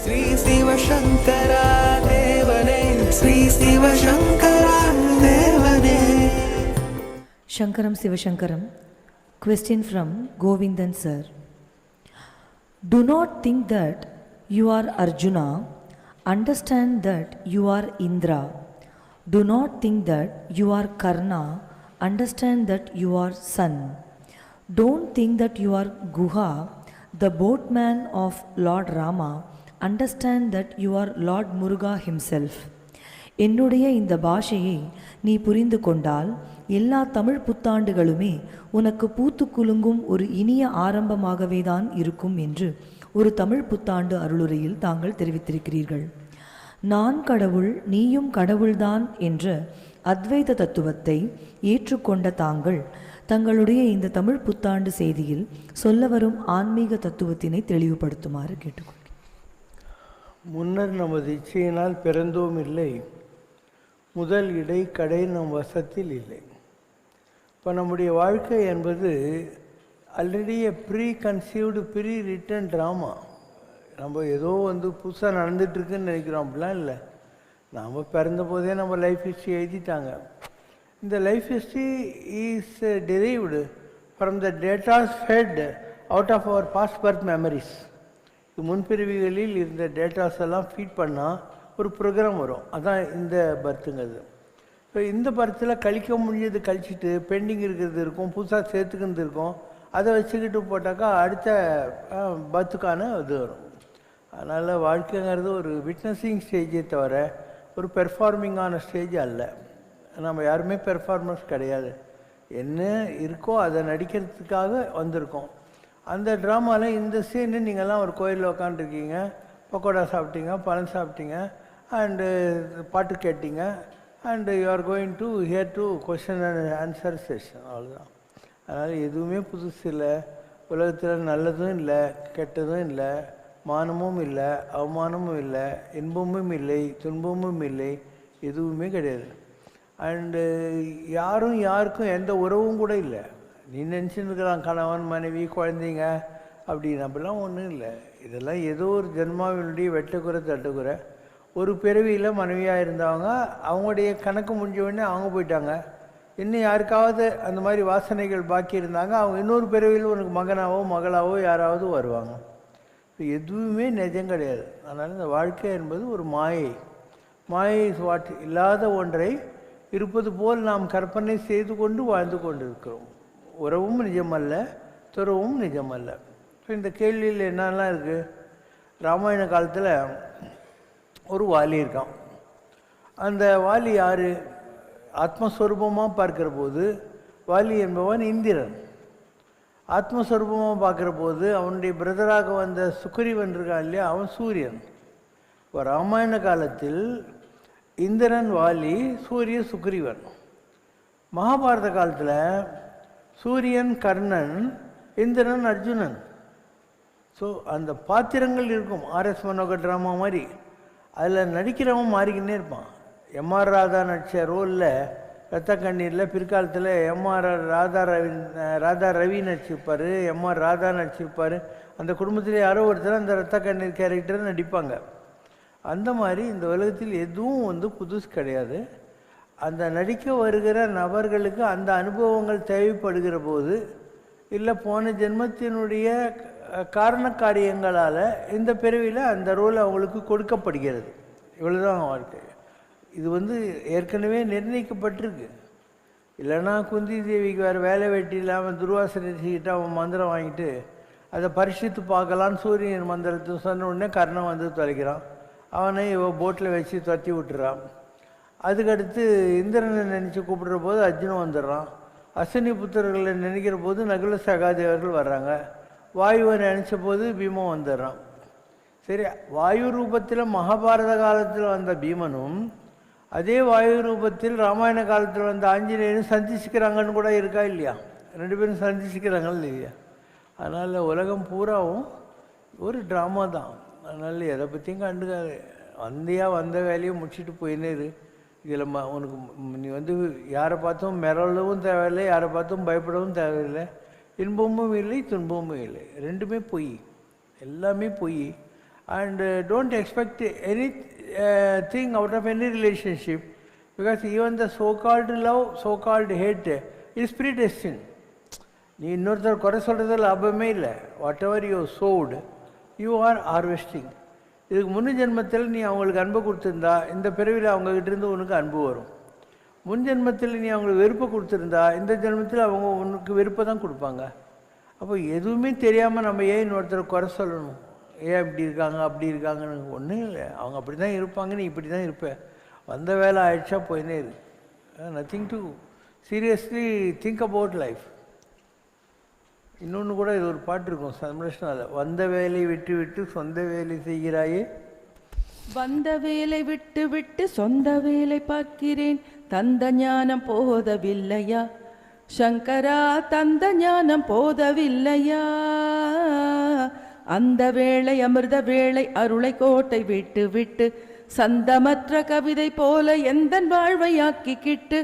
ஸ்ரீ சிவசங்கரா தேவனே, ஸ்ரீ சிவசங்கரா தேவனே. Shankaram Sivashankaram. Question from Govindan sir. Do not think that you are Arjuna. Understand that you are Indra. Do not think that you are Karna. Understand that you are Sun. Don't think that you are Guha, the boatman of Lord Rama. Understand that you are Lord Muruga himself. என்னுடைய இந்த பாஷையை நீ புரிந்து கொண்டால் எல்லா தமிழ் புத்தாண்டுகளுமே உனக்கு பூத்து குலுங்கும் ஒரு இனிய ஆரம்பமாகவே தான் இருக்கும் என்று ஒரு தமிழ் புத்தாண்டு அருளுரையில் தாங்கள் தெரிவித்திருக்கிறீர்கள். நான் கடவுள் நீயும் கடவுள்தான் என்ற அத்வைத தத்துவத்தை ஏற்றுக்கொண்ட தாங்கள் தங்களுடைய இந்த தமிழ் புத்தாண்டு செய்தியில் சொல்ல வரும் ஆன்மீக தத்துவத்தினை தெளிவுபடுத்துமாறு கேட்டுக்கொள்கிறேன். முன்னர் நமது இச்சையினால் பிறந்தோம் இல்லை, முதல் இடை கடை நம் வசத்தில் இல்லை. இப்போ நம்முடைய வாழ்க்கை என்பது already preconceived prewritten drama. நம்ம ஏதோ புதுசாக நடந்துகிட்ருக்குன்னு நினைக்கிறோம். அப்படிலாம் இல்லை. நாம் பிறந்த போதே நம்ம லைஃப் ஹிஸ்ட்ரி எழுதிட்டாங்க. இந்த life history is derived from the datas fed out of our past birth memories. முன்பிரிவுகளில் இருந்த டேட்டாஸ் எல்லாம் ஃபீட் பண்ணால் ஒரு ப்ரோக்ராம் வரும். அதான் இந்த பர்த்துங்கிறது. ஸோ இந்த பர்த்தில் கழிக்க முடிஞ்சது கழிச்சிட்டு பெண்டிங் இருக்கிறது இருக்கும், புதுசாக சேர்த்துக்கிறது இருக்கும். அதை வச்சுக்கிட்டு போட்டாக்கா அடுத்த பர்த்துக்கான இது வரும். அதனால் வாழ்க்கைங்கிறது ஒரு விட்னஸிங் ஸ்டேஜே தவிர ஒரு பெர்ஃபார்மிங்கான ஸ்டேஜ் அல்ல. நம்ம யாருமே பெர்ஃபார்மன்ஸ் கிடையாது. என்ன இருக்கோ அதை நடிக்கிறதுக்காக வந்திருக்கோம். அந்த ட்ராமாவில் இந்த சீனு நீங்கள்லாம் ஒரு கோயிலில் உட்காந்துருக்கீங்க, பக்கோடா சாப்பிட்டீங்க, பழம் சாப்பிட்டீங்க, அண்டு பாட்டு கேட்டீங்க, and you are going to hear to question and answer session. அவ்வளோதான். அதனால் எதுவுமே புதுசு இல்லை. உலகத்தில் நல்லதும் இல்லை, கெட்டதும் இல்லை, மானமும் இல்லை, அவமானமும் இல்லை, இன்பமும் இல்லை, துன்பமும் இல்லை, எதுவுமே கிடையாது. அண்டு யாரும் யாருக்கும் எந்த உறவும் கூட இல்லை. நீ நினச்சின்னு இருக்கிறான் கணவன் மனைவி குழந்தைங்க அப்படின்னு, அப்படிலாம் ஒன்றும் இல்லை. இதெல்லாம் ஏதோ ஒரு ஜென்மாவினுடைய வெட்டக்குறை தட்டுக்குறை. ஒரு பிறவியில் மனைவியாக இருந்தவங்க அவங்களுடைய கணக்கு முடிஞ்ச உடனே அவங்க போயிட்டாங்க. இன்னும் யாருக்காவது அந்த மாதிரி வாசனைகள் பாக்கி இருந்தாங்க, அவங்க இன்னொரு பிறவியில் உனக்கு மகனாவோ மகளாவோ யாராவது வருவாங்க. எதுவுமே நிஜம் கிடையாது. அதனால் இந்த வாழ்க்கை என்பது ஒரு மாயை. மாயை இஸ் வாட், இல்லாத ஒன்றை இருப்பது போல் நாம் கற்பனை செய்து கொண்டு வாழ்ந்து கொண்டு இருக்கிறோம். உறவும் நிஜமல்ல, துறவும் நிஜமல்ல. ஸோ இந்த கேள்வியில் என்னெல்லாம் இருக்குது? ராமாயண காலத்தில் ஒரு வாலி இருக்கான். அந்த வாலி யார்? ஆத்மஸ்வரூபமாக பார்க்குற போது வாலி என்பவன் இந்திரன். ஆத்மஸ்வரூபமாக பார்க்குற போது அவனுடைய பிரதராக வந்த சுக்ரீவன் இருக்கான் இல்லையா, அவன் சூரியன். இப்போ ராமாயண காலத்தில் இந்திரன் வாலி, சூரிய சுக்ரீவன். மகாபாரத காலத்தில் சூரியன் கர்ணன், இந்திரன் அர்ஜுனன். ஸோ அந்த பாத்திரங்கள் இருக்கும். ஆர்எஸ் மனோகர் ட்ராமா மாதிரி அதில் நடிக்கிறவன் மாறிக்கின்னே இருப்பான். எம்ஆர் ராதா நடித்த ரோலில் ரத்த கண்ணீரில் பிற்காலத்தில் ராதா ரவி நடிச்சிருப்பார், எம்ஆர் ராதா நடிச்சிருப்பார். அந்த குடும்பத்தில் யாரோ ஒருத்தர் அந்த ரத்த கண்ணீர் கேரக்டரை நடிப்பாங்க. அந்த மாதிரி இந்த உலகத்தில் எதுவும் புதுசு கிடையாது. அந்த நடிக்க வருகிற நபர்களுக்கு அந்த அனுபவங்கள் தேவைப்படுகிற போது, இல்லை போன ஜென்மத்தினுடைய காரண காரியங்களால் இந்த பிறவியில் அந்த ரோல் அவங்களுக்கு கொடுக்கப்படுகிறது. இவ்வளோதான் வாழ்க்கை. இது ஏற்கனவே நிர்ணயிக்கப்பட்டிருக்கு. இல்லைன்னா குந்தி தேவிக்கு வேறு வேலை வெட்டி இல்லாமல் துர்வாசனிக்கிட்ட அவன் மந்திரம் வாங்கிட்டு அதை பரிசித்து பார்க்கலான்னு சூரியன் மந்திரத்தை சொன்ன உடனே கர்ணன் தொலைக்கிறான். அவனை போட்டில் வச்சு தொத்தி விட்டுறான். அதுக்கடுத்து இந்திரனை நினச்சி கூப்பிடுற போது அர்ஜுனன் வந்துடுறான். அஸ்வினி புத்திரர்களை நினைக்கிற போது நகுல சகாதேவர்கள் வர்றாங்க. வாயுவை நினச்ச போது பீமன் வந்துடுறான். சரி, வாயு ரூபத்தில் மகாபாரத காலத்தில் வந்த பீமனும் அதே வாயு ரூபத்தில் ராமாயண காலத்தில் வந்த ஆஞ்சநேயரும் சந்திச்சுக்கிறாங்கன்னு கூட இருக்கா இல்லையா? ரெண்டு பேரும் சந்திச்சுக்கிறாங்கன்னு இல்லையா? அதனால் உலகம் பூராவும் ஒரு ட்ராமா தான். அதனால் எதை பற்றியும் கண்டுக்காது. வந்த வேலையை முடிச்சுட்டு போயினேரு. இதில் உனக்கு நீ யாரை பார்த்தும் மிரளவும் தேவையில்லை, யாரை பார்த்தும் பயப்படவும் தேவையில்லை. இன்பமும் இல்லை, துன்பமும் இல்லை, ரெண்டுமே பொய், எல்லாமே பொய். and don't expect anything out of any relationship, because even the so-called love, so-called hate is predestined. நீ இன்னொருத்தர் குறை சொல்கிறது லாபமே இல்லை. What ever you சோவ்டு you are harvesting. இதுக்கு முன் ஜென்மத்தில் நீ அவங்களுக்கு அன்பு கொடுத்துருந்தா இந்த பிறவியில் அவங்ககிட்டேருந்து உனக்கு அன்பு வரும். முன் ஜென்மத்தில் நீ அவங்களுக்கு வெறுப்பை கொடுத்துருந்தா இந்த ஜென்மத்தில் அவங்க உனக்கு வெறுப்பை தான் கொடுப்பாங்க. அப்போ எதுவுமே தெரியாமல் நம்ம ஏன் இன்னொருத்தரை குறை சொல்லணும்? ஏன் இப்படி இருக்காங்க அப்படி இருக்காங்கன்னு ஒன்றும் இல்லை. அவங்க அப்படி தான் இருப்பாங்க, நீ இப்படி தான் இருப்பேன். வந்த வேலை ஆயிடுச்சா போயினே இருக்கு. Nothing to seriously think about life. இன்னொன்று கூட இது ஒரு பாட்டு இருக்கும் சம்ரஷ்ணாவில், வந்த வேலை விட்டு விட்டு சொந்த வேலை செய்கிறாயே. வந்த வேலை விட்டு விட்டு சொந்த வேலை பார்க்கிறேன், தந்த ஞானம் போதவில்லையா சங்கரா, தந்த ஞானம் போதவில்லையா. அந்த வேளை அமிர்த வேளை அருளை கோட்டை விட்டு விட்டு சந்தமற்ற கவிதை போல எந்த வாழ்வையாக்கிக்கிட்டு,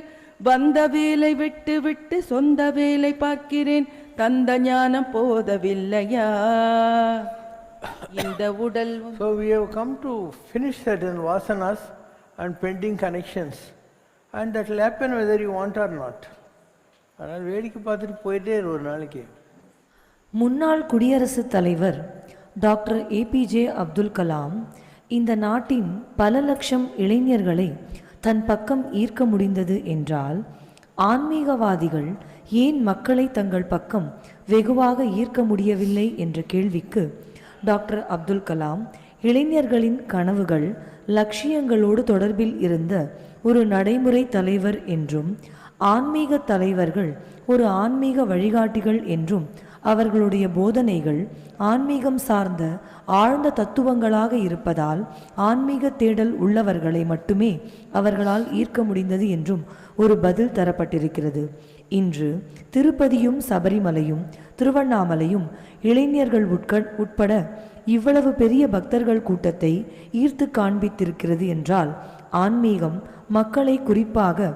வந்த வேலை விட்டு விட்டு சொந்த வேலை பார்க்கிறேன், தந்த ஞானம் போதவில்லையா இந்த உடல். So we have come to finish certain vasanas and pending connections, and that will happen whether you want or not. ஆனால் வேடிக்கை பார்த்துட்டு போயிட்டே ஒரு நாளைக்கு. முன்னாள் குடியரசுத் தலைவர் டாக்டர் ஏபிஜே அப்துல் கலாம் இந்த நாட்டின் பல லட்சம் இளைஞர்களை தன் பக்கம் ஈர்க்க முடிந்தது என்றால், ஆன்மீகவாதிகள் ஏன் மக்களை தங்கள் பக்கம் வெகுவாக ஈர்க்க முடியவில்லை என்ற கேள்விக்கு டாக்டர் அப்துல் கலாம் இளைஞர்களின் கனவுகள் லட்சியங்களோடு தொடர்பில் இருந்த ஒரு நடைமுறை தலைவர் என்றும், ஆன்மீக தலைவர்கள் ஒரு ஆன்மீக வழிகாட்டிகள் என்றும், அவர்களுடைய போதனைகள் ஆன்மீகம் சார்ந்த ஆழ்ந்த தத்துவங்களாக இருப்பதால் ஆன்மீக தேடல் உள்ளவர்களை மட்டுமே அவர்களால் ஈர்க்க முடிந்தது என்றும் ஒரு பதில் தரப்பட்டிருக்கிறது. இன்று திருப்பதியும் சபரிமலையும் திருவண்ணாமலையும் இளைஞர்கள் உட்பட இவ்வளவு பெரிய பக்தர்கள் கூட்டத்தை ஈர்த்து காண்பித்திருக்கிறது என்றால், ஆன்மீகம் மக்களை குறிப்பாக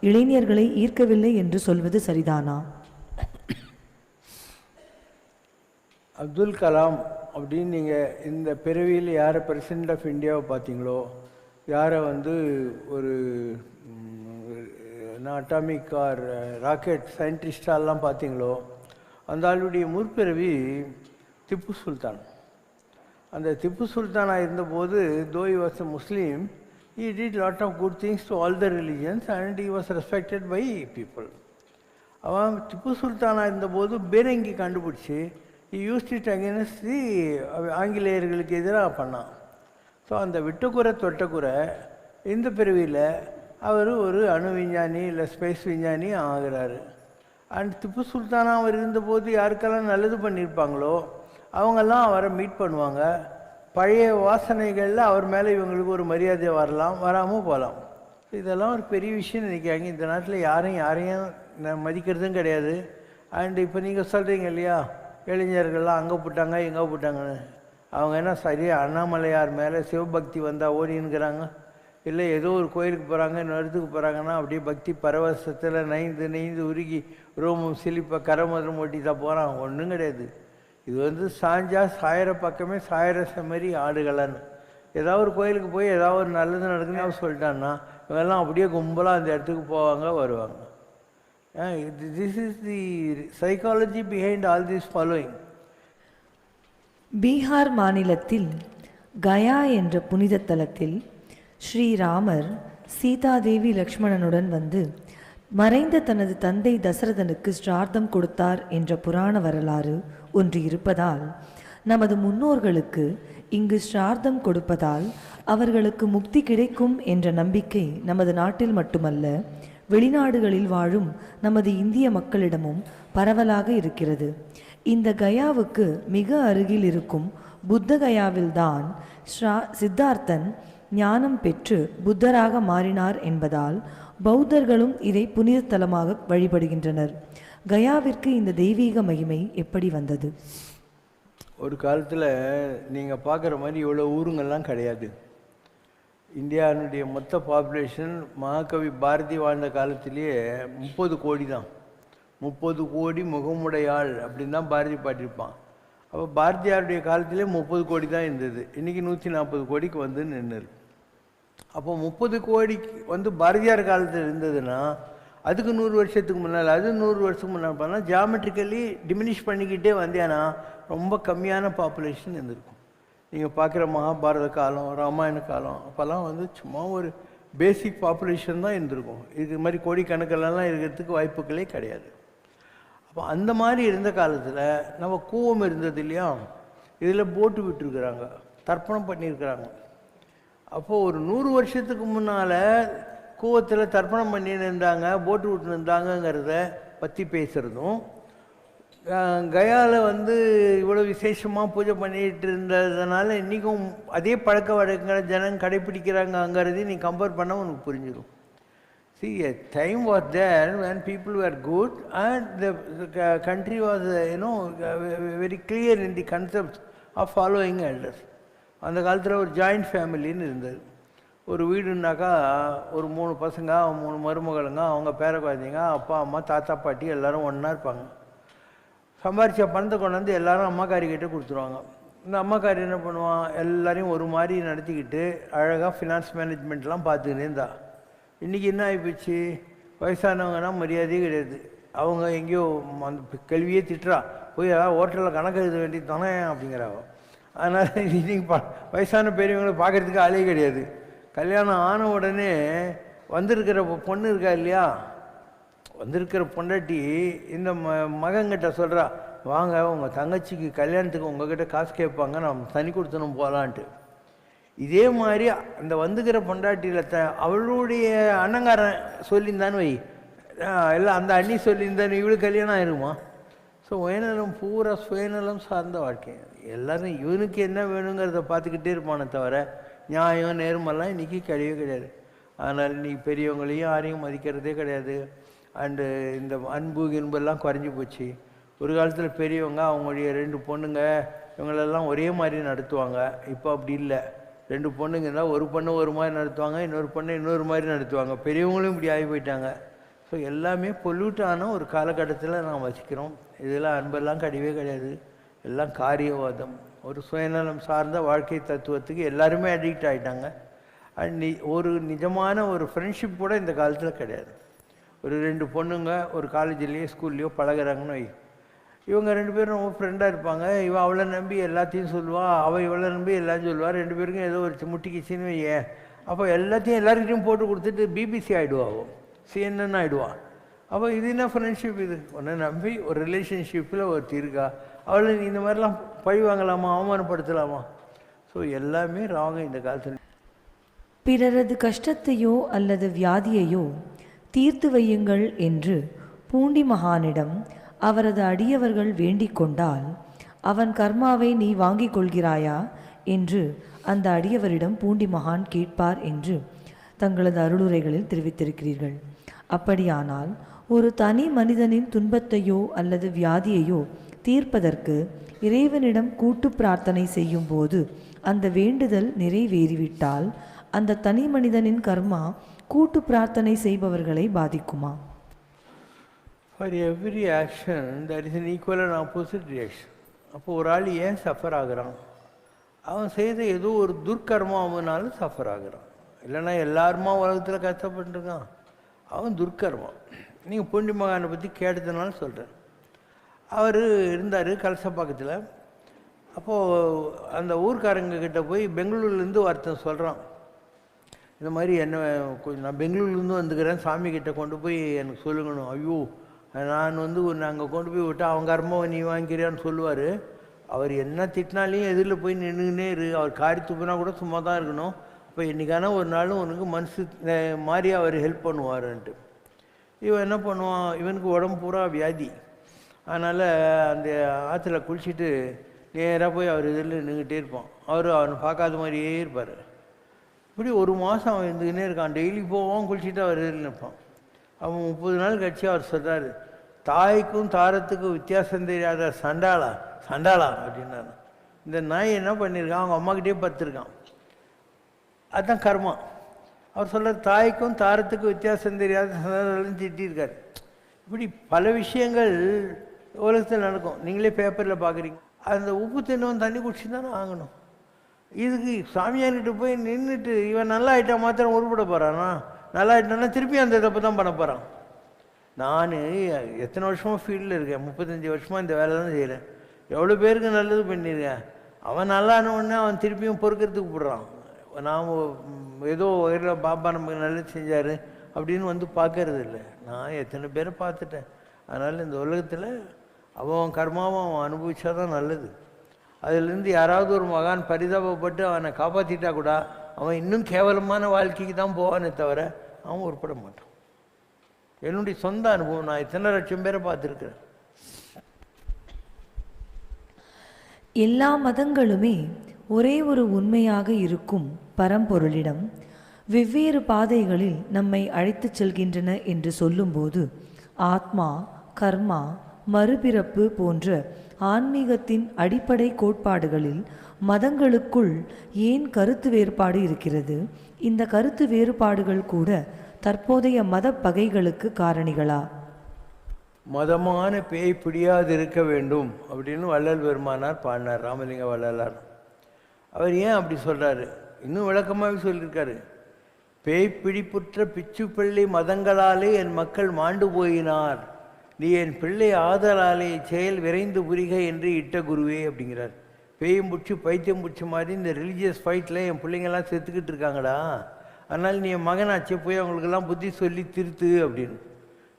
இளைஞர்களை ஈர்க்கவில்லை என்று சொல்வது சரிதானா? அப்துல் கலாம் அப்படின்னு நீங்கள் இந்த பிறவியில் யாரை பிரசிடென்ட் ஆஃப் இந்தியாவை பார்த்தீங்களோ, யாரை ஒரு அட்டாமிக் ஆர் ராக்கெட் சயின்டிஸ்டாலாம் பார்த்தீங்களோ, அந்த ஆளுடைய முற்பிறவி திப்பு சுல்தான். அந்த திப்பு சுல்தானாக இருந்தபோது, though he was a Muslim, he did lot of good things to all the religions and he was respected by people. அவன் திப்பு சுல்தானாக இருந்தபோது பேரங்கி கண்டுபிடிச்சி he used it against the ஆங்கிலேயர்களுக்கு எதிராக பண்ணான். ஸோ அந்த விட்டுக்குறை தொட்டக்குறை இந்த பிறவியில் அவர் ஒரு அணு விஞ்ஞானி இல்லை ஸ்பேஸ் விஞ்ஞானி ஆகிறாரு. அண்ட் திப்பு சுல்தானாக அவர் இருந்தபோது யாருக்கெல்லாம் நல்லது பண்ணியிருப்பாங்களோ அவங்கெல்லாம் அவரை மீட் பண்ணுவாங்க. பழைய வாசனைகளில் அவர் மேலே இவங்களுக்கு ஒரு மரியாதை வரலாம், வராமல் போகலாம். இதெல்லாம் ஒரு பெரிய விஷயம் நினைக்கிறாங்க. இந்த நாட்டில் யாரையும் மதிக்கிறதும் கிடையாது. அண்ட் இப்போ நீங்கள் சொல்கிறீங்க இல்லையா, இளைஞர்கள்லாம் அங்கே போட்டாங்க எங்கே போட்டாங்கன்னு. அவங்க என்ன சரியாக அண்ணாமலையார் மேலே சிவபக்தி வந்தால் ஓடினுங்கிறாங்க, இல்லை ஏதோ ஒரு கோயிலுக்கு போகிறாங்க இன்னொரு இடத்துக்கு போகிறாங்கன்னா அப்படியே பக்தி பரவசத்தில் நைந்து உருகி ரோமும் சிலிப்பை கரமதுரம் ஓட்டி தான் போகிறான். ஒன்றும் கிடையாது. இது சாஞ்சா சாயிற பக்கமே சாயிற செம்மறி ஆடுகளான்னு. ஏதாவது ஒரு கோயிலுக்கு போய் ஏதாவது ஒரு நல்லது நடக்குன்னு அவர் சொல்லிட்டான்னா இவங்கெல்லாம் அப்படியே கும்பலாக அந்த இடத்துக்கு போவாங்க வருவாங்க. This is the psychology behind all this following. Bihar மாநிலத்தில் கயா என்ற புனித தலத்தில் ஸ்ரீராமர் சீதாதேவி லக்ஷ்மணனுடன் மறைந்த தனது தந்தை தசரதனுக்கு ஸ்ரார்த்தம் கொடுத்தார் என்ற புராண வரலாறு ஒன்று இருப்பதால், நமது முன்னோர்களுக்கு இங்கு ஸ்ரார்த்தம் கொடுப்பதால் அவர்களுக்கு முக்தி கிடைக்கும் என்ற நம்பிக்கை நமது நாட்டில் மட்டுமல்ல, வெளிநாடுகளில் வாழும் நமது இந்திய மக்களிடமும் பரவலாக இருக்கிறது. இந்த கயாவுக்கு மிக அருகில் இருக்கும் புத்த கயாவில்தான் சித்தார்த்தன் ஞானம் பெற்று புத்தராக மாறினார் என்பதால் பௌத்தர்களும் இதை புனித தலமாக வழிபடுகின்றனர். கயாவிற்கு இந்த தெய்வீக மகிமை எப்படி வந்தது? ஒரு காலத்தில் நீங்கள் பார்க்குற மாதிரி இவ்வளோ ஊருங்கள்லாம் கிடையாது. இந்தியாவுடைய மொத்த பாப்புலேஷன் மகாகவி பாரதி வாழ்ந்த காலத்திலேயே 30 கோடி தான். 30 கோடி முகமுடையாள் அப்படின்னு தான் பாரதி பாட்டிருப்பான். அப்போ பாரதியாருடைய காலத்திலே 30 கோடி தான் இருந்தது, இன்றைக்கி 140 கோடிக்கு வந்து நின்று. அப்போ 30 கோடிக்கு வந்து பாரதியார் காலத்தில் இருந்ததுன்னா அதுக்கு 100 வருஷத்துக்கு முன்னால், அது 100 வருஷத்துக்கு முன்னால் பண்ணால் ஜியாமெட்ரிக்கலி டிமினிஷ் பண்ணிக்கிட்டே வந்தேன்னா ரொம்ப கம்மியான பாப்புலேஷன் இருந்திருக்கும். நீங்கள் பார்க்குற மகாபாரத காலம், ராமாயண காலம், அப்போல்லாம் வந்து சும்மா ஒரு பேசிக் பாப்புலேஷன் தான் இருந்திருக்கும். இது மாதிரி கோடிக்கணக்கிலலாம் இருக்கிறதுக்கு வாய்ப்புகளே கிடையாது. அப்போ அந்த மாதிரி இருந்த காலத்தில் நம்ம கூவம் இருந்தது இல்லையா, இதில் போட்டு விட்டுருக்குறாங்க, தர்ப்பணம் பண்ணியிருக்கிறாங்க. அப்போது ஒரு 100 வருஷத்துக்கு முன்னால் கூவத்தில் தர்ப்பணம் பண்ணின்னு இருந்தாங்க, போட்டு விட்டுன்னு இருந்தாங்கங்கிறத பற்றி பேசுகிறதும், கயாவில் வந்து இவ்வளோ விசேஷமாக பூஜை பண்ணிகிட்டு இருந்ததுனால இன்றைக்கும் அதே பழக்க வழக்கங்களை ஜனங்க கடைப்பிடிக்கிறாங்கங்கிறதையும் நீ கம்பேர் பண்ணால் உனக்கு புரிஞ்சிடும். See, a time was there when people were good and the country was, very clear in the concept of following elders. அந்த காலத்தில் ஒரு ஜாயிண்ட் ஃபேமிலின்னு இருந்தது. ஒரு வீடுனாக்கா ஒரு 3 பசங்க, 3 மருமகளுங்க, அவங்க பேர குழந்தைங்க, அப்பா அம்மா தாத்தா பாட்டி எல்லோரும் ஒன்றா இருப்பாங்க. சம்பாரித்த பணத்தை கொண்டாந்து எல்லோரும் அம்மாக்காரிக்கிட்ட கொடுத்துருவாங்க. இந்த அம்மாக்காரி என்ன பண்ணுவான், எல்லோரையும் ஒரு மாதிரி நடத்திக்கிட்டு அழகாக ஃபினான்ஸ் மேனேஜ்மெண்ட்லாம் பார்த்துக்கினே இருந்தா. இன்றைக்கி என்ன ஆகிப்போச்சு, வயசானவங்கன்னா மரியாதையே கிடையாது. அவங்க எங்கேயோ அந்த கேள்வியே திட்டுறா, போய் ஏதாவது ஹோட்டலில் கணக்கு எழுத வேண்டியது தானே அப்படிங்கிறாங்க. அதனால் இன்றைக்கி வயசான பெரியவங்களை பார்க்குறதுக்கு ஆளே கிடையாது. கல்யாணம் ஆன உடனே வந்திருக்கிற பொண்ணு இருக்கா இல்லையா, வந்திருக்கிற பொண்டாட்டி இந்த மகன்கிட்ட சொல்கிறா, வாங்க உங்கள் தங்கச்சிக்கு கல்யாணத்துக்கு உங்ககிட்ட காசு கேட்பாங்க, நம்ம தனி கொடுத்தனும் போகலான்ட்டு. இதே மாதிரி அந்த வந்துக்கிற பொண்டாட்டியில் அவளுடைய அண்ணங்காரன் சொல்லியிருந்தான்னு வை, எல்லாம் அந்த அண்ணி சொல்லியிருந்தான்னு இவளுக்கு கல்யாணம் ஆயிருமா? ஸோ சுயநலம் பூரா சுயநலம் சார்ந்த வாழ்க்கை. எல்லோரும் இவனுக்கு என்ன வேணுங்கிறத பார்த்துக்கிட்டே இருப்பானே தவிர நியாயம் நேர்மெல்லாம் இன்றைக்கி கிடையவே கிடையாது. அதனால் இன்றைக்கி பெரியவங்களையும் யாரையும் மதிக்கிறதே கிடையாது. அண்டு இந்த அன்பு இன்பெல்லாம் குறைஞ்சி போச்சு. ஒரு காலத்தில் பெரியவங்க அவங்களுடைய 2 பொண்ணுங்க இவங்களெல்லாம் ஒரே மாதிரி நடத்துவாங்க. இப்போ அப்படி இல்லை. 2 பொண்ணுங்க இருந்தால் ஒரு பொண்ணு ஒரு மாதிரி நடத்துவாங்க, இன்னொரு பொண்ணு இன்னொரு மாதிரி நடத்துவாங்க. பெரியவங்களும் இப்படி ஆகி போயிட்டாங்க. ஸோ எல்லாமே பொல்யூட்டான ஒரு காலகட்டத்தில் நாம் வசிக்கிறோம். இதெல்லாம் அன்பெல்லாம் கிடையவே கிடையாது. எல்லாம் காரியவாதம், ஒரு சுயநலம் சார்ந்த வாழ்க்கை தத்துவத்துக்கு எல்லாருமே அடிக்ட் ஆகிட்டாங்க. அண்ட் ஒரு நிஜமான ஒரு ஃப்ரெண்ட்ஷிப் கூட இந்த காலத்தில் கிடையாது. ஒரு 2 பொண்ணுங்க ஒரு காலேஜ்லேயோ ஸ்கூல்லையோ பழகிறாங்கன்னு வை, இவங்க 2 பேரும் ரொம்ப ஃப்ரெண்டாக இருப்பாங்க. இவன் அவளை நம்பி எல்லாத்தையும் சொல்லுவாள், அவள் இவளை நம்பி எல்லாத்தையும் சொல்லுவாள். 2 பேருக்கும் ஏதோ ஒரு முட்டிக்கிச்சின்னு வையேன், அப்போ எல்லாத்தையும் எல்லாருக்கிட்டையும் போட்டு கொடுத்துட்டு பிபிசி ஆகிடுவாவும், CNN ஆகிடுவான். அப்போ இது என்ன ஃப்ரெண்ட்ஷிப்? இது ஒன்றை நம்பி ஒரு ரிலேஷன்ஷிப்பில் ஒரு இருக்கா, அவளை நீ இந்த மாதிரிலாம் பழி வாங்கலாமா, அவமானப்படுத்தலாமா? ஸோ எல்லாமே ராங்க இந்த காலத்தில். பிறரது கஷ்டத்தையோ அல்லது வியாதியையோ தீர்த்து வையுங்கள் என்று பூண்டி மகானிடம் அவரது அடியவர்கள் வேண்டிக் கொண்டால் அவன் கர்மாவை நீ வாங்கிக் கொள்கிறாயா என்று அந்த அடியவரிடம் பூண்டி மகான் கேட்பார் என்று தங்களது அருளுரைகளில் தெரிவித்திருக்கிறீர்கள். அப்படியானால் ஒரு தனி மனிதனின் துன்பத்தையோ அல்லது வியாதியையோ தீர்ப்பதற்கு இறைவனிடம் கூட்டு பிரார்த்தனை செய்யும் போது அந்த வேண்டுதல் நிறைவேறிவிட்டால் அந்த தனி மனிதனின் கர்மா கூட்டு பிரார்த்தனை செய்பவர்களை பாதிக்குமா? For every action that is an equal and opposite reaction. அப்போ ஒரு ஆள் ஏன் சஃபர் ஆகுறான்? அவன் செய்த ஏதோ ஒரு துர்க்கர்மாவனாலும் சஃபர் ஆகுறான். இல்லைன்னா எல்லாருமா உலகத்தில் கஷ்டப்பட்டுருக்கான், அவன் துர்க்கர்மா. நீங்கள் பூண்டி மகானை பற்றி கேட்டதுனால சொல்கிறேன். அவர் இருந்தார் கலசப்பாக்கத்தில். அப்போது அந்த ஊர்க்காரங்க கிட்ட போய் பெங்களூர்லேருந்து ஒருத்தன் சொல்கிறான், இந்த மாதிரி என்ன கொஞ்சம் நான் பெங்களூர்லேருந்து வந்துக்கிறேன், சாமிக்கிட்ட கொண்டு போய் எனக்கு சொல்லுங்கணும். ஐயோ நான் வந்து நாங்கள் கொண்டு போய் விட்டால் அவங்க கர்மாவை நீ வாங்கிக்கிறியான்னு சொல்லுவார். அவர் என்ன திட்டினாலையும் எதிரில் போய் நின்றுக்கினே இரு, அவர் காரி துப்புனா கூட சும்மா தான் இருக்கணும். அப்போ என்றைக்கான ஒரு நாளும் உனக்கு மனசு மாதிரி அவர் ஹெல்ப் பண்ணுவாருன்ட்டு. இவன் என்ன பண்ணுவான், இவனுக்கு உடம்பு பூரா வியாதி. அதனால் அந்த ஆற்றுல குளிச்சுட்டு நேராக போய் அவர் எதிரில் நின்றுக்கிட்டே இருப்பான். அவனை பார்க்காத மாதிரியே இருப்பார். இப்படி 1 மாதம் அவன் இருந்துக்கினே இருக்கான். டெய்லி போவான், குளிச்சுட்டு அவர் எதிரில் நிற்பான். அவன் 30 நாள் கழிச்சு அவர் சொல்கிறார், தாய்க்கும் தாரத்துக்கும் வித்தியாசம் தெரியாத சண்டாளா சண்டாளா அப்படின்னாரு. இந்த நாய் என்ன பண்ணியிருக்கான், அவங்க அம்மாக்கிட்டே பத்துருக்கான். அதுதான் கர்மா. அவர் சொல்கிறார், தாய்க்கும் தாரத்துக்கும் வித்தியாசம் தெரியாத சண்டாளன்னு திட்டியிருக்காரு. இப்படி பல விஷயங்கள் உலகத்தில் நடக்கும். நீங்களே பேப்பரில் பார்க்குறீங்க. அந்த உப்பு தின்னவன் தண்ணி குடிச்சு தானே ஆகணும். இதுக்கு சாமியார்கிட்ட போய் நின்றுட்டு இவன் நல்லா ஆகிட்டா மாத்திரம் உருப்பட போகிறானா? நல்லா ஆகிட்டான்னா திருப்பி அந்த தப்பு தான் பண்ண போகிறான். நான் எத்தனை வருஷமாக ஃபீல்டில் இருக்கேன், 35 வருஷமாக இந்த வேலை தான் செய்கிறேன். எவ்வளோ பேருக்கு நல்லது பண்ணியிருக்கேன். அவன் நல்லானவுடனே அவன் திருப்பியும் பொறுக்கிறதுக்கு போடுறான். நாம் ஏதோ வகையில் பாப்பா நமக்கு நல்லது செஞ்சார் அப்படின்னு வந்து பார்க்கறது இல்லை. நான் எத்தனை பேரை பார்த்துட்டேன். அதனால் இந்த உலகத்தில் அவன் கர்மாவை அவன் அனுபவிச்சா தான் நல்லது. அதிலேருந்து யாராவது ஒரு மகான் பரிதாபப்பட்டு அவனை காப்பாற்றிட்டா கூட அவன் இன்னும் கேவலமான வாழ்க்கைக்கு தான் போவானே தவிர அவன் உருப்பட மாட்டான். என்னுடைய சொந்த அனுபவம். நான் எத்தனை லட்சம் பேரை பார்த்துருக்கிறேன். எல்லா மதங்களுமே ஒரே ஒரு உண்மையாக இருக்கும் பரம்பொருளிடம் வெவ்வேறு பாதைகளில் நம்மை அழைத்துச் செல்கின்றன என்று சொல்லும்போது ஆத்மா, கர்மா, மறுபிறப்பு போன்ற ஆன்மீகத்தின் அடிப்படை கோட்பாடுகளில் மதங்களுக்குள் ஏன் கருத்து வேறுபாடு இருக்கிறது? இந்த கருத்து வேறுபாடுகள் கூட தற்போதைய மத பகைகளுக்கு காரணிகளா? மதமான பேய் பிடியாது இருக்க வேண்டும் அப்படின்னு வள்ளல் பெருமானார் பாடினார், ராமலிங்க வள்ளலார். அவர் ஏன் அப்படி சொல்கிறாரு? இன்னும் விளக்கமாகவே சொல்லியிருக்காரு. பேய் பிடிப்புற்ற பிச்சு பிள்ளை மதங்களாலே என் மக்கள் மாண்டு போயினார், நீ என் பிள்ளை ஆதலாலே செயல் விரைந்து புரிக என்று இட்ட குருவே அப்படிங்கிறார். பேயும் பிடிச்சி பைத்தியம் பிடிச்ச மாதிரி இந்த ரிலீஜியஸ் ஃபைட்டில் என் பிள்ளைங்கள்லாம் செத்துக்கிட்டு இருக்காங்கடா, அதனால் நீ என் மகனாச்சே போய் அவங்களுக்கெல்லாம் புத்தி சொல்லி திருத்து அப்படின்னு.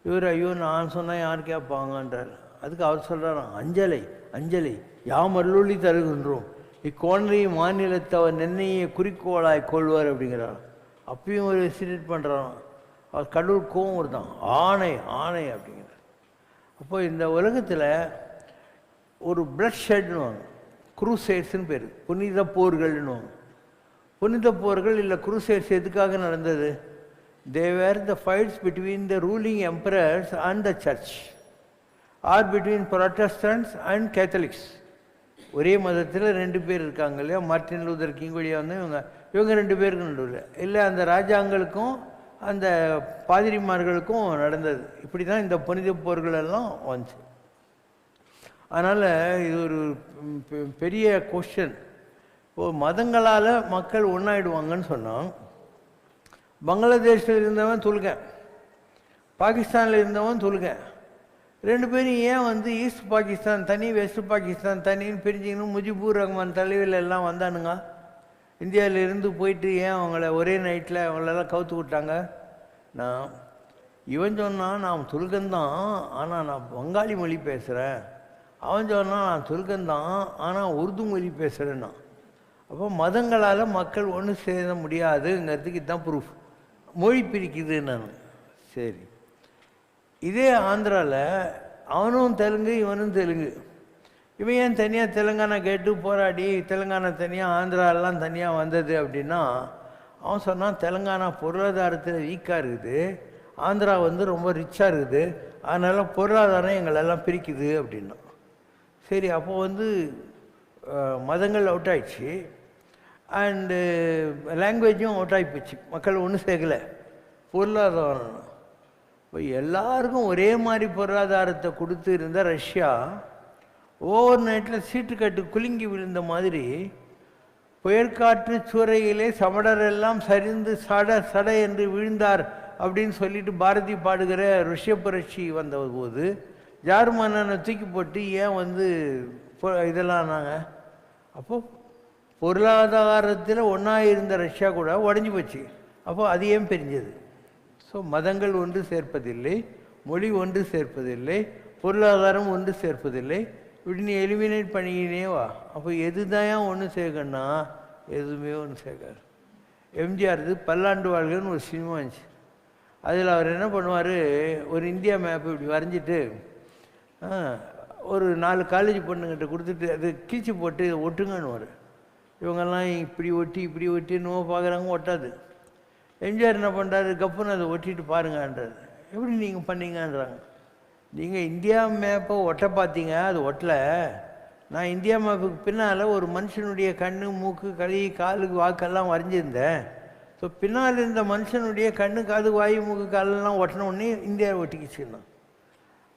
இவர் ஐயோ நான் சொன்னால் யார் கேட்பாங்கன்றார். அதுக்கு அவர் சொல்கிறாராம், அஞ்சலை அஞ்சலை யாம் அருளொளி தருகின்றோம், இக்கோணரை மாநிலத்தவர் நென்னையை குறிக்கோளாய் கொள்வார் அப்படிங்கிறார். அப்பயும் ஒரு எஸ்டிமேட் பண்ணுறாராம். அவர் கடவுள் கோவம் வருதான், ஆணை ஆணை அப்படிங்கிறார். அப்போ இந்த உலகத்தில் ஒரு பிளட் ஷெட்னு வாங்க, குரூசைட்ஸ்ன்னு பேர், புனித போர்கள்னு வாங்க. புனித போர்கள் இல்லை குரூசைட்ஸ் எதுக்காக நடந்தது? They were the fights between the ruling emperors and the church, or between Protestants and Catholics. ஒரே மதத்தில் 2 பேர் இருக்காங்க இல்லையா, மார்ட்டின் லூதர் கிங் வழியாக வந்து இவங்க 2 பேருக்கு நடுவில் இல்லை, அந்த ராஜாங்களுக்கும் அந்த பாதிரிமார்களுக்கும் நடந்தது. இப்படி தான் இந்த புனித போர்கள் எல்லாம் வந்துச்சு. அதனால் இது ஒரு பெரிய கொஸ்டின். இப்போது மதங்களால் மக்கள் ஒன்றாயிடுவாங்கன்னு சொன்னால், பங்களாதேஷில் இருந்தவன் துலுக்கன், பாகிஸ்தானில் இருந்தவன் துலுக்கன், 2 பேரும் ஏன் வந்து ஈஸ்ட் பாகிஸ்தான் தனி வெஸ்ட் பாகிஸ்தான் தனின்னு பிரிஞ்சிக்கணும்? முஜிபுர் ரஹ்மான் தலைவில் எல்லாம் வந்தானுங்க. இந்தியாவிலேருந்து போயிட்டு ஏன் அவங்கள ஒரே நைட்டில் அவங்களெல்லாம் கவுத்து விட்டாங்க? இவன் சொன்னான் நான் துலுக்கந்தான், ஆனால் நான் வங்காளி மொழி பேசுகிறேன். அவன் சொன்னான் நான் துலுக்கந்தான், ஆனால் உருது மொழி பேசுகிறேன்னா. அப்போ மதங்களால் மக்கள் ஒன்று சேர முடியாதுங்கிறதுக்கு இதுதான் ப்ரூஃப். மொழி பிரிக்குது நான். சரி, இதே ஆந்திராவில் அவனும் தெலுங்கு இவனும் தெலுங்கு. இவன் ஏன் தனியாக தெலுங்கானா கேட்டு போராடி தெலுங்கானா தனியாக ஆந்திராலாம் தனியாக வந்தது அப்படின்னா, அவன் சொன்னான் தெலுங்கானா பொருளாதாரத்தில் வீக்காக இருக்குது, ஆந்திரா வந்து ரொம்ப ரிச்சாக இருக்குது, அதனால் பொருளாதாரம் எங்களெல்லாம் பிரிக்குது அப்படின்னா. சரி, அப்போது வந்து மதங்கள் அவுட் ஆயிடுச்சு, அண்டு லாங்குவேஜும் அவுட் ஆகி போச்சு, மக்கள் ஒன்றும் சேர்க்கலை. பொருளாதாரம் இப்போ எல்லாருக்கும் ஒரே மாதிரி பொருளாதாரத்தை கொடுத்து இருந்த ரஷ்யா ஓவர் நைட்டில் சீட்டுக்கட்டு குலுங்கி விழுந்த மாதிரி புயற்காற்று சூறையிலே சமடரெல்லாம் சரிந்து சட சட என்று விழுந்தார் அப்படின்னு சொல்லிட்டு பாரதி பாடுகிற ருஷ்ய புரட்சி வந்தபோது ஜார்மனை தூக்கி போட்டு ஏன் வந்து இதெல்லாம் நாங்கள் அப்போது பொருளாதாரத்தில் ஒன்றா இருந்த ரஷ்யா கூட உடஞ்சி போச்சு. அப்போது அது ஏன் பிரிஞ்சது? ஸோ மதங்கள் ஒன்று சேர்ப்பதில்லை, மொழி ஒன்று சேர்ப்பதில்லை, பொருளாதாரம் ஒன்று சேர்ப்பதில்லை. இப்படி நீ எலிமினேட் பண்ணிக்கினே வா. அப்போ எது தான் ஒன்று சேர்க்கணும்னா எதுவுமே ஒன்று சேர்க்காது. எம்ஜிஆர் பல்லாண்டு வாழ்கன்னு ஒரு சினிமா இருந்துச்சு. அதில் அவர் என்ன பண்ணுவார், ஒரு இந்தியா மேப் இப்படி வரைஞ்சிட்டு ஒரு 4 காலேஜ் பொண்ணுங்கிட்ட கொடுத்துட்டு அது கீழ்ச்சி போட்டு ஒட்டுங்கன்னு. இவங்கெல்லாம் இப்படி ஒட்டி இப்படி ஒட்டி இன்னும் பார்க்குறாங்க, ஒட்டாது. எம்ஜிஆர் என்ன பண்ணுறாரு, கப்புன்னு அதை ஒட்டிட்டு பாருங்கன்றார். எப்படி நீங்கள் பண்ணீங்கன்றாங்க. நீங்கள் இந்தியா மேப்பை ஒட்ட பார்த்தீங்க, அது ஒட்டலை. நான் இந்தியா மேப்புக்கு பின்னால் ஒரு மனுஷனுடைய கண், மூக்கு, கை, காலுக்கு, வாக்கெல்லாம் வரைஞ்சிருந்தேன். ஸோ பின்னால் இருந்த மனுஷனுடைய கண்ணு, காது, வாய், மூக்கு, காலெல்லாம் ஒட்டின உடனே இந்தியாவை ஒட்டிக்கிச்சுன்னா.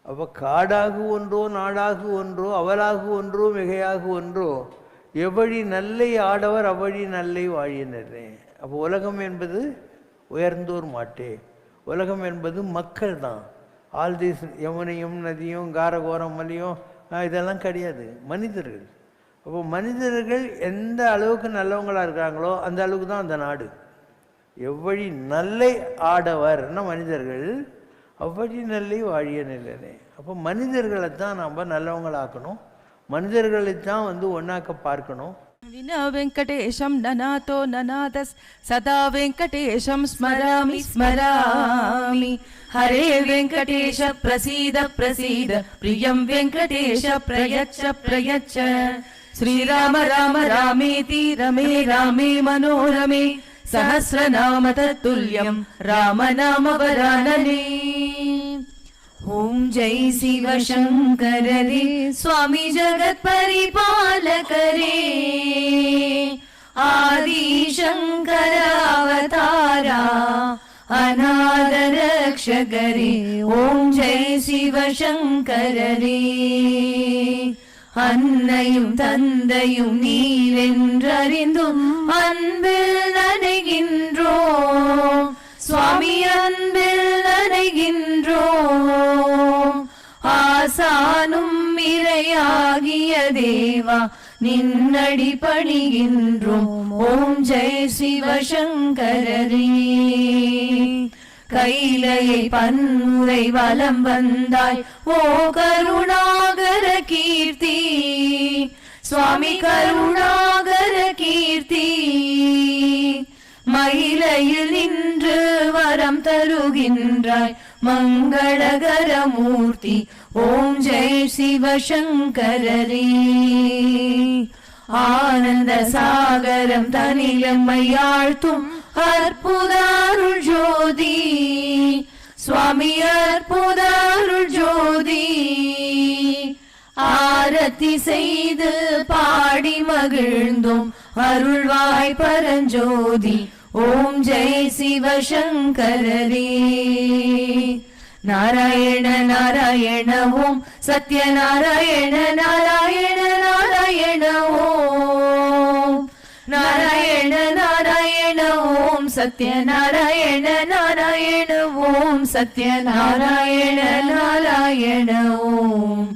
அப்போ காடாகு ஒன்றோ நாடாகு ஒன்றோ அவலாகு ஒன்றோ மிகையாகு ஒன்றோ எவ்வழி நல்லை ஆடவர் அவ்வழி நல்லை வாழினரே. அப்போ உலகம் என்பது உயர்ந்தோர் மாட்டே, உலகம் என்பது மக்கள் தான். ஆல் தீஸ் யமுனையும் நதியும் காரகோரம் மலையும் இதெல்லாம் கிடையாது, மனிதர்கள். அப்போ மனிதர்கள் எந்த அளவுக்கு நல்லவங்களாக இருக்கிறாங்களோ அந்த அளவுக்கு தான் அந்த நாடு. எவ்வழி நல்லை ஆடவர்னா மனிதர்கள், அவ்வழி நல்லை வாழிய நிலையே. அப்போ மனிதர்களை தான் நம்ம நல்லவங்களாக்கணும், மனிதர்களை தான் ஒன்றாக்க பார்க்கணும். வினா வெங்கடேஷம் நநாதோ நநாதஸ் சதா வெங்கடேஷம் ஸ்மராமி ஸ்மராமி. ஹரே வெங்கடேஷ பிரசீத பிரசீத பிரியம் வெங்கடேஷ பிரயச்ச பிரயச்ச. ஸ்ரீராம ராம ராமேதி ரமே ராமே மனோரமே சஹஸ்ரநாம தத்துல்யம் ராம நாம வரானனே. ஓம் ஜெய் சிவ சங்கர ரே சுவாமி ஜகத் பரிபாலகரே. ஆதி சங்கர அவதாரா அநாத ரக்ஷகரே. ஓம் ஜெய் சிவ சங்கர ரே. அன்னையும் தந்தையும் நீரென்றறிந்தும் அன்பில் நனைகின்றோம் சுவாமி, அன்பில் நனைகின்றோம். ஆசானும் இறையாகிய தேவா நின்னடி பணிகின்றோம். ஓம் ஜெய் சிவ சங்கரரே. கைலையை பன்முறை வலம் வந்தாய் ஓ கருணாகர கீர்த்தி சுவாமி, கருணாகர கீர்த்தி. மயிலையில் நின்று வரம் தருகின்றாய் மங்களகர மூர்த்தி. ஓம் ஜெய் சிவ சங்கரரே. ஆனந்த சாகரம் தனிலம்மை ஆழ்த்தும் அற்புதாருள் ஜோதி சுவாமி, அற்புதாருள் ஜோதி. ஆரத்தி செய்து பாடி மகிழ்ந்தோம் அருள்வாய் பரஞ்சோதி. ஓம் ஜெய் சிவ சங்கரரே. நாராயண நாராயண ஓம் சத்யநாராயண நாராயண நாராயண ஓம். நாராயண நாராயண ஓம் சத்யநாராயண நாராயண ஓம் சத்யநாராயண நாராயண ஓம்.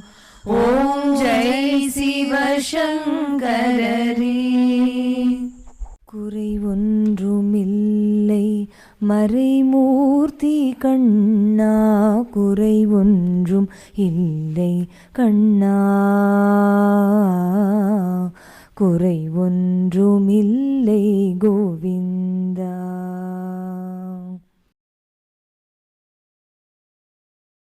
ஓம் ஜெய் சிவ சங்கரரே. குறை ஒன்றுமில்லை மறைமூர்த்தி கண்ணா, குறை ஒன்றும் இல்லை கண்ணா, குறை ஒன்றுமில்லை கோவிந்தா.